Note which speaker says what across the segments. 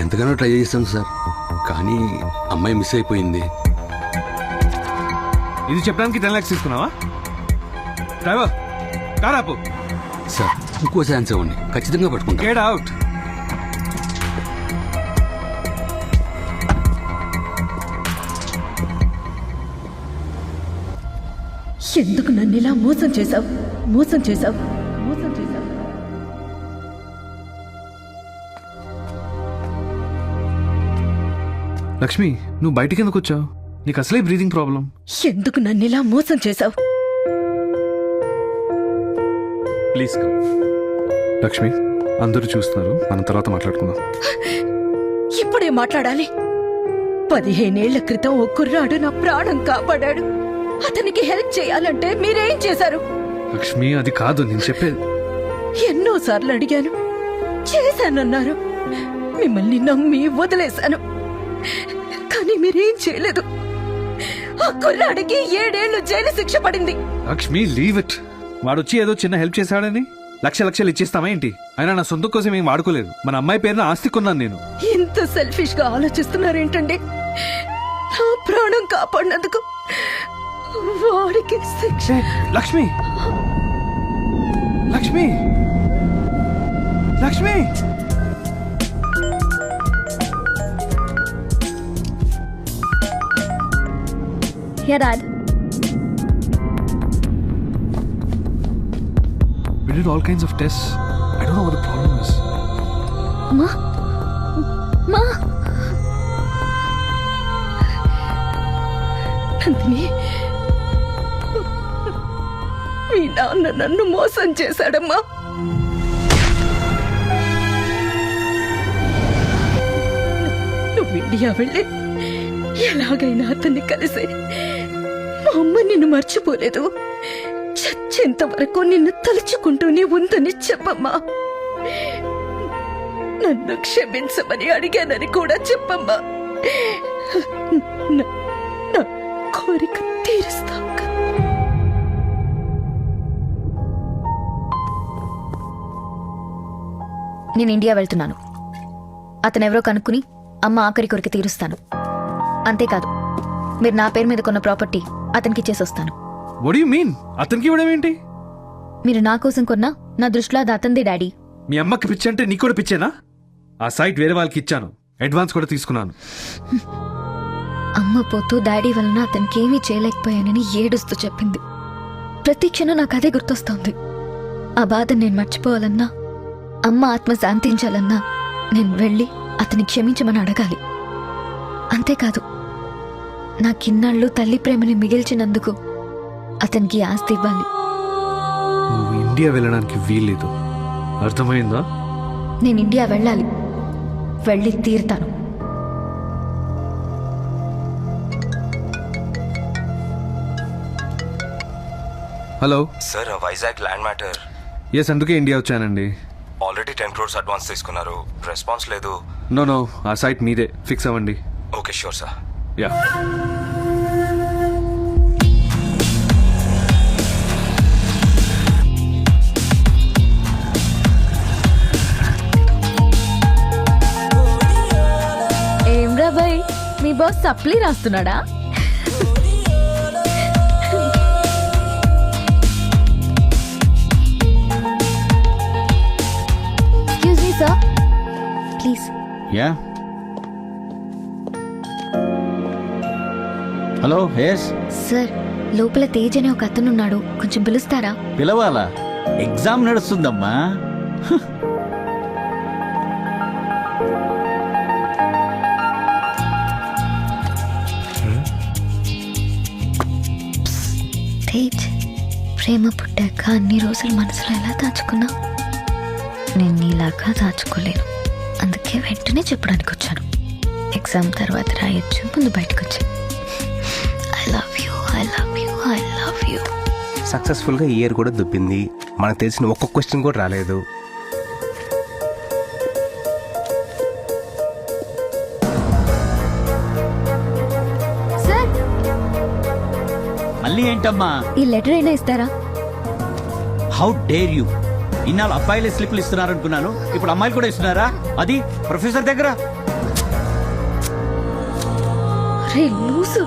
Speaker 1: ఎంతగానో ట్రై చేశాను సార్, కానీ అమ్మాయి మిస్ అయిపోయింది.
Speaker 2: ఇది చెప్పడానికి 10 lakhs తీసుకున్నావా? డ్రైవర్ కార్ ఆపు.
Speaker 1: సార్ ఇంకో ఛాన్స్ ఇవ్వండి, ఖచ్చితంగా పట్టుకుంటా.
Speaker 2: Get out.
Speaker 3: ఎందుకు నన్ను ఇలా మోసం చేశావు? మోసం చేశావు, మోసం చేశావు.
Speaker 2: లక్ష్మి, నువ్వు బయటికి ఎందుకు వచ్చావు? నీకు అసలే బ్రీదింగ్ ప్రాబ్లం.
Speaker 3: ఎందుకు నన్ను ఇలా మోసం చేశావు?
Speaker 2: ప్లీజ్ లక్ష్మి, అందరూ చూస్తున్నారు, మనం తర్వాత మాట్లాడుకుందాం.
Speaker 3: ఇప్పుడే మాట్లాడాలి? 15 ఏళ్ల క్రితం ఓ కుర్రాడు నా ప్రాణం కాపాడాడు. అతనికి హెల్ప్ చేయాలంటే మీరేం చేశారు?
Speaker 2: లక్ష్మి, అది కాదు నేను చెప్పేది.
Speaker 3: ఎన్నోసార్లు అడిగాను, చేశానన్నారు. మిమ్మల్ని నమ్మి వదిలేశాను, కానీ మీరేం చేయలేదు. ఆ కుర్రాడికి 7 ఏళ్లు జైలు శిక్ష పడింది.
Speaker 2: Lakshmi, leave it. వాడొచ్చి ఏదో చిన్న హెల్ప్ చేశాడని లక్షలు ఇచ్చేస్తామా ఏంటి? అయినా నా సొంత కోసం ఏం వాడుకోలేదు. మన అమ్మాయి పేరున ఆస్తి కొన్నాను నేను.
Speaker 3: ఇంత సెల్ఫిష్ గా ఆలోచిస్తున్నారేంటండి? నా ప్రాణం కాపాడినందుకు వాడికి శిక్ష.
Speaker 2: Lakshmi, Lakshmi, Lakshmi.
Speaker 4: Yeah, Dad.
Speaker 2: We did all kinds of tests. I don't know what the problem is.
Speaker 4: Ma? Ma?
Speaker 3: Nandini, మీ నాన్న నన్ను మోసం చేశాడమ్మా. నువ్వు ఇండియా వెళ్ళి ఎలాగైనా అతన్ని కలిసి మా అమ్మ నిన్ను మర్చిపోలేదు, చచ్చేంత వరకు నిన్ను తలుచుకుంటూనే ఉందని చెప్పమ్మా. నన్ను క్షమించమని అడిగానని కూడా చెప్పమ్మా. నా కోరిక తీరుస్తావు కదా?
Speaker 4: నేను ఇండియా వెళ్తున్నాను. అతనెవరో కనుక్కుని అమ్మ ఆఖరి కోరిక తీరుస్తాను. అంతేకాదు, మీరు నా పేరు మీద కొన్న ప్రాపర్టీ అతనికి ఇచ్చేసొస్తాను.
Speaker 2: What do you mean? అతనికి ఇవ్వడం ఏంటి?
Speaker 4: మీరు నా కోసం కొన్నా నా దృష్టిలో అది అతంది డాడీ.
Speaker 2: మీ అమ్మకి పిచ్చి అంటే నీకు కూడా పిచ్చేనా? ఆ సైట్ వేరే వాళ్ళకి ఇచ్చాను, అడ్వాన్స్ కూడా తీసుకున్నాను.
Speaker 4: అమ్మ పోతూ డాడీ వలన అతనికి ఏమీ చేయలేకపోయానని ఏడుస్తూ చెప్పింది. ప్రతి క్షణం నాకు అదే గుర్తొస్తోంది. ఆ బాధ నేను మర్చిపోవాలన్నా, అమ్మ ఆత్మ శాంతించాలన్నా నేను వెళ్ళి అతని క్షమించమని అడగాలి. అంతేకాదు, నాకిన్నాళ్ళు తల్లి ప్రేమని మిగిల్చినందుకు అతనికి ఆస్తి ఇవ్వాలి.
Speaker 2: నువ్వు ఇండియా వెళ్ళడానికి వీల్లేదు, అర్థమైందా?
Speaker 4: నేను ఇండియా వెళ్ళాలి, వెళ్ళి తీరుతాను.
Speaker 2: Hello
Speaker 5: sir, Vizag land matter.
Speaker 2: Yes, అందుకే ఇండియా వచ్చానండి.
Speaker 5: ఆల్రెడీ 10 crores అడ్వాన్స్ తీసుకున్నారు, రెస్పాన్స్ లేదు.
Speaker 2: నో, ఆ సైట్ మీదే, ఫిక్స్ అవ్వండి.
Speaker 5: Okay, sure sir.
Speaker 2: యా.
Speaker 3: ఏం రా భయ్, మీ బాస్ సప్లీ రాస్తున్నాడా?
Speaker 4: Excuse me sir, please.
Speaker 6: Yeah, hello. Yes
Speaker 4: sir, లోపల తేజ్ అనే ఒక అతను ఉన్నాడు, కొంచెం పిలుస్తారా?
Speaker 6: పిలవాలా? ఎగ్జామ్ నడుస్తుందమ్మా.
Speaker 4: తేజ్, ప్రేమ పుట్టాక అన్ని రోజులు మనసులో ఎలా దాచుకున్నా నేను నీలాగా దాచుకోలేను. అందుకే వెంటనే చెప్పడానికి వచ్చాను. ఎగ్జామ్ తర్వాత రాయొచ్చు, ముందు బయటకు వచ్చి I love you, I love you, I love you.
Speaker 5: సక్సెస్ఫుల్గా ఇయర్ కూడా దుబ్బింది. మనకు తెలిసిన ఒక్క క్వశ్చన్ కూడా రాలేదు.
Speaker 4: సార్,
Speaker 6: మళ్ళీ ఏంటమ్మా?
Speaker 4: ఈ లెటర్ అయినా ఇస్తారా?
Speaker 6: How dare you! ఇన్నాళ్ళు అబ్బాయిలే స్లిప్లు ఇస్తున్నారనుకున్నాను, ఇప్పుడు అమ్మాయిలు కూడా ఇస్తున్నారా? అది ప్రొఫెసర్ దగ్గర.
Speaker 4: రే లూసు.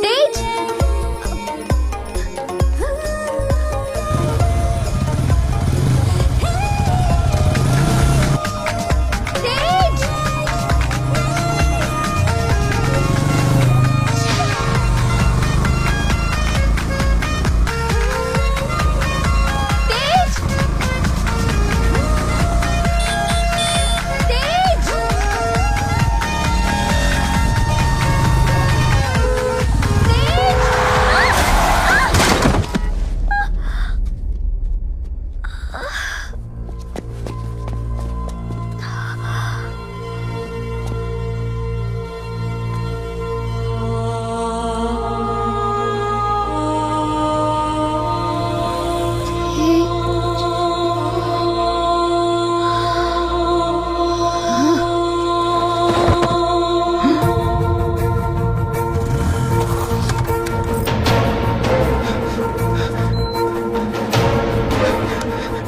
Speaker 4: తేజ్! తేజ్! తేజ్! తేజ్!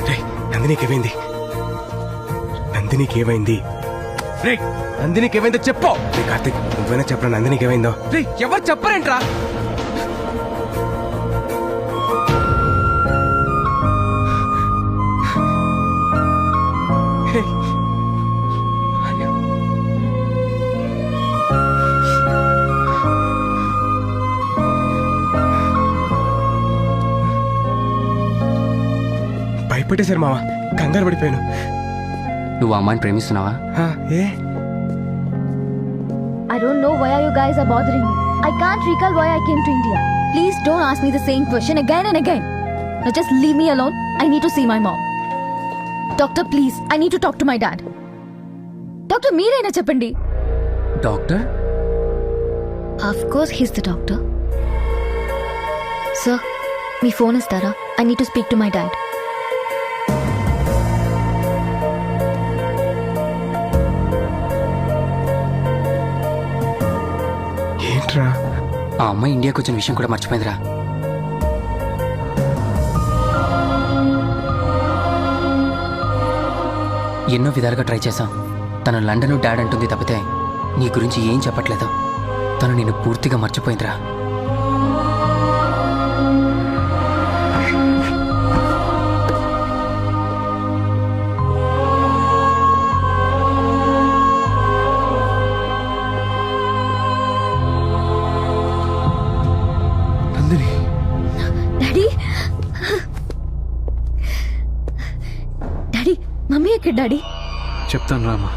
Speaker 5: రే నందినికేమైంది? నందినికేమైంది? రే నందినికేమైందో చెప్పు. రే కార్తిక్ నువ్వైనా చెప్పరా నందినికేమైందో? రే ఎవరు చెప్పరేంట్రా? హే. భయపెట్టేశారు మావా, కంగారు పడిపోయాను.
Speaker 7: నువ్వు ఆ అమ్మాయిని ప్రేమిస్తున్నావా?
Speaker 5: హా, ఏ
Speaker 4: I don't know why you guys are bothering me. I can't recall why I came to India. Please don't ask me the same question again and again. Now just leave me alone. I need to see my mom. Doctor, please. I need to talk to my dad. Doctor, మీరైనా చెప్పండి.
Speaker 7: Doctor?
Speaker 4: Of course he's the doctor. Sir, me phone ఇస్తారా? I need to speak to my dad.
Speaker 5: ఏంట్రా?
Speaker 7: ఆ అమ్మాయి ఇండియాకి వచ్చిన విషయం కూడా మర్చిపోయిందిరా. ఎన్నో విధాలుగా ట్రై చేశాం. తను లండన్ డాడ్ అంటుంది తప్పితే నీ గురించి ఏం చెప్పట్లేదు. తను నిన్ను పూర్తిగా మర్చిపోయిందిరా.
Speaker 2: నందిని,
Speaker 4: డాడీ డాడీ మమ్మీ ఎక్కడ డాడీ?
Speaker 2: చెప్తాను రామా.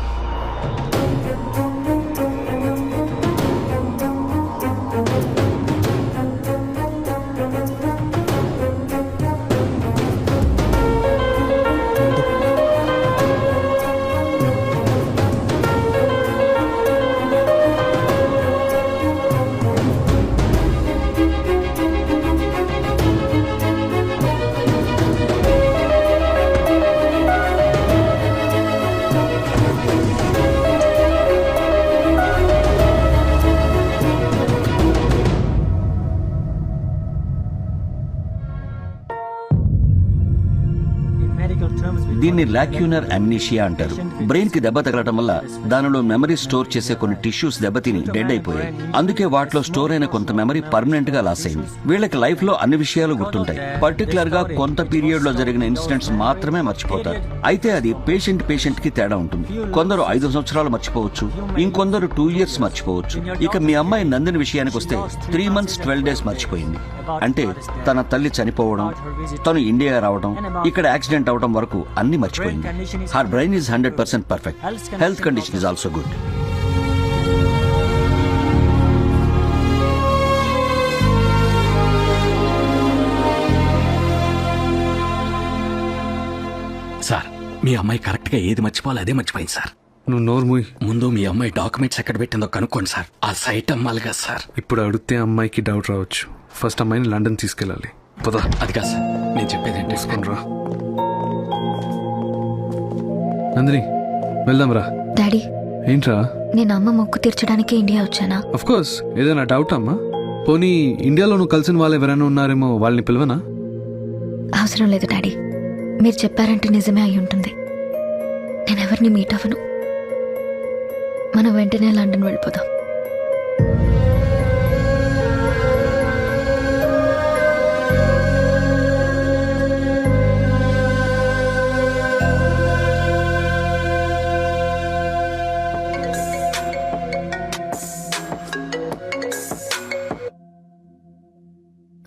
Speaker 6: దీన్ని లాక్యూనర్ అమ్నీషియా అంటారు. బ్రెయిన్ కి దెబ్బ తగలటం వల్ల దానిలో మెమరీ స్టోర్ చేసే కొన్ని టిష్యూస్ దెబ్బతిని డెడ్ అయిపోయాయి. అందుకే వాటిలో స్టోర్ అయిన కొంత మెమరీ పర్మనెంట్ గా లాస్ అయింది. వీళ్ళకి లైఫ్ లో అన్ని విషయాలు గుర్తుంటాయి, పర్టికులర్ గా కొంత పీరియడ్ లో జరిగిన ఇన్సిడెంట్స్ మాత్రమే మర్చిపోతారు. అయితే అది పేషెంట్ కి తేడా ఉంటుంది. కొందరు 5 సంవత్సరాలు మర్చిపోవచ్చు, ఇంకొందరు 2 years మర్చిపోవచ్చు. ఇక మీ అమ్మాయి నందిని విషయానికి వస్తే 3 months 12 days మర్చిపోయింది. అంటే తన తల్లి చనిపోవడం, తను ఇండియా రావడం, ఇక్కడ యాక్సిడెంట్ అవడం వరకు అన్ని మర్చిపోయింది. Her brain is 100% perfect. Health condition is also good.
Speaker 1: Sir, మీ అమ్మాయి కరెక్ట్ గా ఏది మర్చిపోవాలి అదే మర్చిపోయింది సార్.
Speaker 2: నువ్వు నోరు మూయి.
Speaker 1: ముందు మీ అమ్మాయి డాక్యుమెంట్స్ ఎక్కడ పెట్టిందో కనుక్కోండి సార్. ఆ సైట్ అమ్మాలి కదా సార్.
Speaker 2: ఇప్పుడు అడిగితే అమ్మాయికి డౌట్ రావచ్చు. ఫస్ట్ అమ్మాయిని లండన్ తీసుకెళ్ళాలి. పదా.
Speaker 1: అది కాదు సార్, నేను చెప్పేది ఏంటి
Speaker 2: తీసుకొని రా. నందిని, వెళ్దాం రా.
Speaker 4: డాడీ,
Speaker 2: ఏంట్రా?
Speaker 4: నేను అమ్మ మొక్కు తీర్చడానికి ఇండియా వచ్చానా?
Speaker 2: Of course. ఏదైనా డౌట్ అమ్మా? పోనీ ఇండియాలో నువ్వు కలిసిన వాళ్ళు ఎవరైనా ఉన్నారేమో, వాళ్ళని పిలవనా?
Speaker 4: అవసరం లేదు డాడీ. మీరు చెప్పారంటే నిజమే అయి ఉంటుంది. నేను ఎవరిని మీట్ అవ్వను. మనం వెంటనే లండన్ వెళ్ళిపోదాం.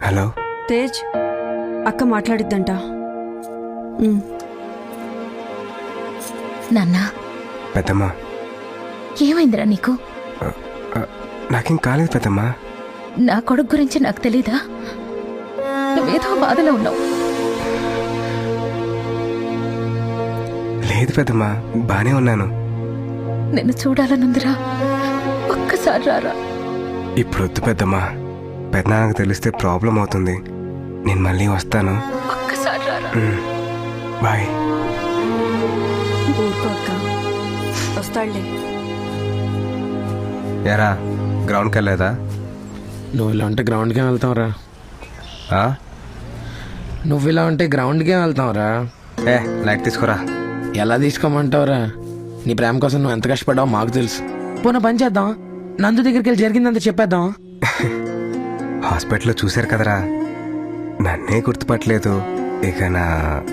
Speaker 5: హలో
Speaker 8: తేజ్, అక్క మాట్లాడిద్దంట.
Speaker 4: నాన్న,
Speaker 5: పెద్దమ్మా,
Speaker 4: ఏమైందిరా నీకు?
Speaker 5: నాకేం కాలేదు పెద్దమ్మా.
Speaker 4: నా కొడుకు గురించి నాకు తెలీదా? నువ్వేదో బాధలో ఉన్నావు.
Speaker 5: లేదు పెద్దమ్మా, బానే ఉన్నాను.
Speaker 4: నిన్ను చూడాలనుందిరా, ఒక్కసారి రారా.
Speaker 5: ఇప్పుడు వద్దు పెద్దమ్మా, పెద్దనాన్నకు తెలిస్తే ప్రాబ్లం అవుతుంది. నేను మళ్ళీ వస్తాను.
Speaker 4: ఒక్కసారి రారా.
Speaker 5: బాయ్.
Speaker 8: ఊరుకో అక్క, వస్తాడులే.
Speaker 5: ఎరా గ్రౌండ్కి వెళ్ళలేదా?
Speaker 9: నువ్వు ఇలా ఉంటే గ్రౌండ్కే వెళ్తావురా. నువ్వు ఇలా ఉంటే గ్రౌండ్కే వెళ్తావురా.
Speaker 5: లైట్ తీసుకురా.
Speaker 9: ఎలా తీసుకోమంటావురా? నీ ప్రేమ కోసం నువ్వు ఎంత కష్టపడ్డావో మాకు తెలుసు. పోనీ పని చేద్దాం, నందు దగ్గరికి వెళ్ళి జరిగిందంత చెప్పేద్దాం.
Speaker 5: హాస్పిటల్లో చూశారు కదరా, నన్నే గుర్తుపట్టలేదు, ఇక నా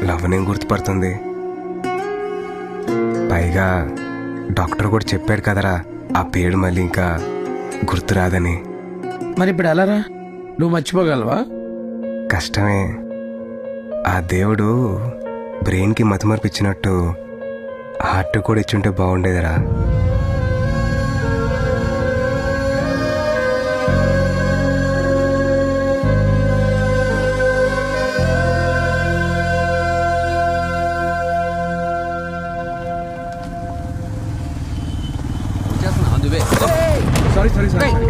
Speaker 5: లవ్నే గుర్తుపడుతుంది. పైగా డాక్టర్ కూడా చెప్పాడు కదరా, ఆ పేరు మళ్ళీ ఇంకా గుర్తురాదని.
Speaker 9: మరి ఇప్పుడు ఎలారా? నువ్వు మర్చిపోగలవా?
Speaker 5: కష్టమే. ఆ దేవుడు బ్రెయిన్కి మతిమర్పిచ్చినట్టు హార్ట్ కూడా ఇచ్చుంటే బాగుండేదిరా.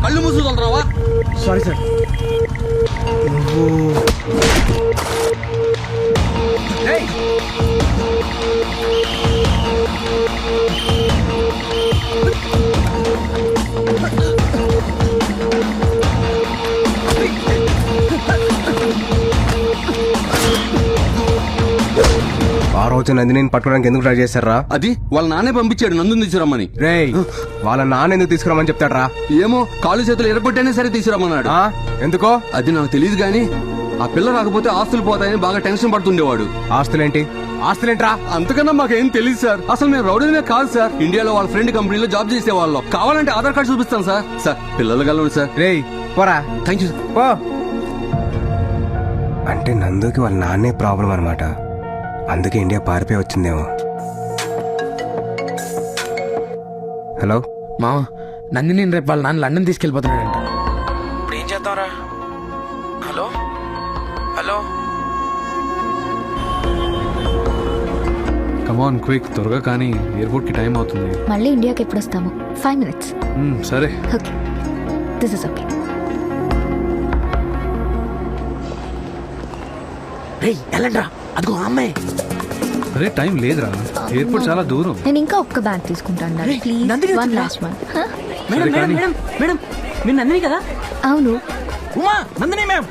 Speaker 1: కళ్ళు మూసుకుంటావా?
Speaker 5: Sorry sir. ఆ రోజు నందిని పట్టుకోవడానికి ఎందుకు ట్రై చేశారా?
Speaker 1: అది వాళ్ళ నాన్నే పంపించాడు నందుని తీసుకురమ్మని.
Speaker 5: రేయ్, వాళ్ళ నాన్న ఎందుకు తీసుకురామని చెప్తాడ్రా?
Speaker 1: ఏమో, కాళ్ళు చేతులు ఎరగొట్టైనా సరే తీసుకురమ్మన్నాడు.
Speaker 5: ఎందుకో
Speaker 1: అది నాకు తెలియదు గానీ ఆ పిల్ల రాకపోతే ఆస్తులు పోతాయని బాగా టెన్షన్ పడుతుండేవాడు.
Speaker 5: ఆస్తులేంటి? ఆస్తులేంట్రా?
Speaker 1: అంతకన్నా మాకేం తెలియదు సార్. అసలు మేము రౌడీనే కాదు సార్. ఇండియాలో వాళ్ళ ఫ్రెండ్ కంపెనీలో జాబ్ చేసే వాళ్ళు. కావాలంటే ఆధార్ కార్డు చూపిస్తాను సార్. సార్ పిల్లలు కలవండి సార్.
Speaker 5: రేయ్ పోరా.
Speaker 1: Thank you sir.
Speaker 5: పో. అంటే నందుకి వాళ్ళ నాన్నే ప్రాబ్లం అనమాట. అందుకే ఇండియా పారిపోయి వచ్చిందేమో. హలో
Speaker 9: మామ, నందిని రేపు వాళ్ళ నాన్న లండన్ తీసుకెళ్ళిపోతున్నాడంట. ఇప్పుడు ఏం చేద్దాంరా? Hello hello.
Speaker 2: కమాన్ క్విక్, త్వరగా కానీ ఎయిర్పోర్ట్కి టైం అవుతుంది.
Speaker 4: మళ్ళీ ఇండియాకి ఎప్పుడు వస్తాము? 5 minutes.
Speaker 2: సరే.
Speaker 4: Okay, this is okay.
Speaker 9: రేయ్ వెళ్ళండ్రా, అదిగో ఆ అమ్మాయి.
Speaker 2: అరే టైం లేదురా, ఎయిర్పోర్ట్ చాలా దూరం.
Speaker 4: నేను ఇంకా ఒక్క బ్యాగ్ తీసుకుంటాను ప్లీజ్. One last one.
Speaker 2: సరే కానీ.
Speaker 7: మేడం, మీరు నందిని కదా?
Speaker 4: అవును.
Speaker 7: ఉమా, నందిని మ్యామ్.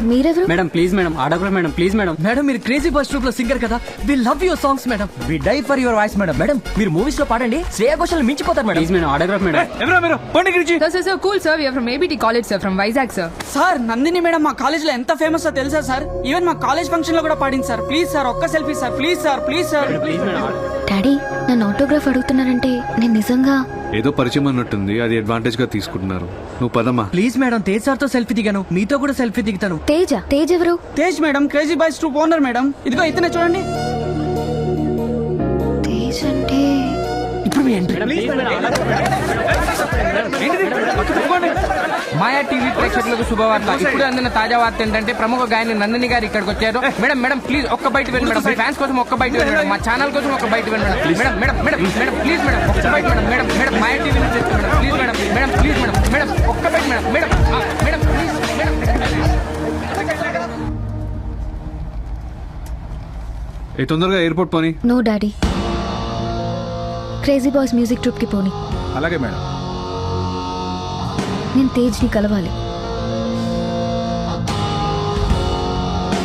Speaker 4: మీరెవరు?
Speaker 7: మేడం ప్లీజ్ మేడం, ఆడగరా మేడం, ప్లీజ్ మేడం. మేడం మీరు క్రేజీ బాయ్స్ ట్రూప్ లో సింగర్ కదా, we love your songs madam, we die for your voice madam. Madam మీరు మూవీస్ లో పాడండి, శ్రేయా ఘోషల్ మించిపోతారు మేడం. ప్లీజ్ మేడం, ఆడగరా మేడం.
Speaker 2: ఎవరా మీరు? పండి గురించి.
Speaker 10: Sir, cool sir. We are from ABT College, sir, from Vizag, sir.
Speaker 11: Sir Nandini madam మా కాలేజ్ లో ఎంత ఫేమస్ తెలుసా సార్? ఈవెన్ మా కాలేజ్ ఫంక్షన్ లో కూడా పాడింది సార్. ప్లీజ్ సార్, ఒక్క selfie sir, please sir, please sir.
Speaker 4: Daddy, నన్ను ఆటోగ్రాఫ్ అడుగుతున్నారంటే నేను నిజంగా
Speaker 2: ఏదో పరిచయం అన్నట్టుంది, అది అడ్వాంటేజ్ గా తీసుకుంటున్నారు. నువ్వు పదమ్మా.
Speaker 7: ప్లీజ్ మేడం, తేజ్ సార్ తో సెల్ఫీ దిగాను, మీతో కూడా సెల్ఫీ దిగుతాను.
Speaker 4: తేజ్ ఎవరు?
Speaker 11: Tej madam, crazy boys troupe owner madam. ఇదిగో ఇతనే చూడండి.
Speaker 4: తేజ్ అంటే
Speaker 7: ఇప్పుడు మీ ఎంట్రీ. మాయా టీవీ ప్రేక్షకులకు శుభవార్త. ఇప్పుడు అందిన తాజా వార్త ఏంటంటే ప్రముఖ గాయని నందిని గారు ఇక్కడికి వచ్చారు. మేడం మేడం ప్లీజ్ ఒక్క బయట వెళ్ళి మేడం, మీ ఫ్యాన్స్ కోసం ఒక్క బయట వెళ్ళి మేడం, మా ఛానల్ కోసం ఒక్క బయట వెళ్ళి madam. Madam madam madam madam please madam ఒక్క బయట madam. Madam madam Maya TV నుంచి madam, please madam. Madam please madam, madam ఒక్క బయట madam. Madam madam please madam.
Speaker 2: ఏ తొందరగా ఎయిర్పోర్ట్ పోనీ.
Speaker 4: No daddy, crazy boys music troupe కి పోనీ.
Speaker 2: అలాగే మేడం.
Speaker 4: నేను తేజ్ని కలవాలి.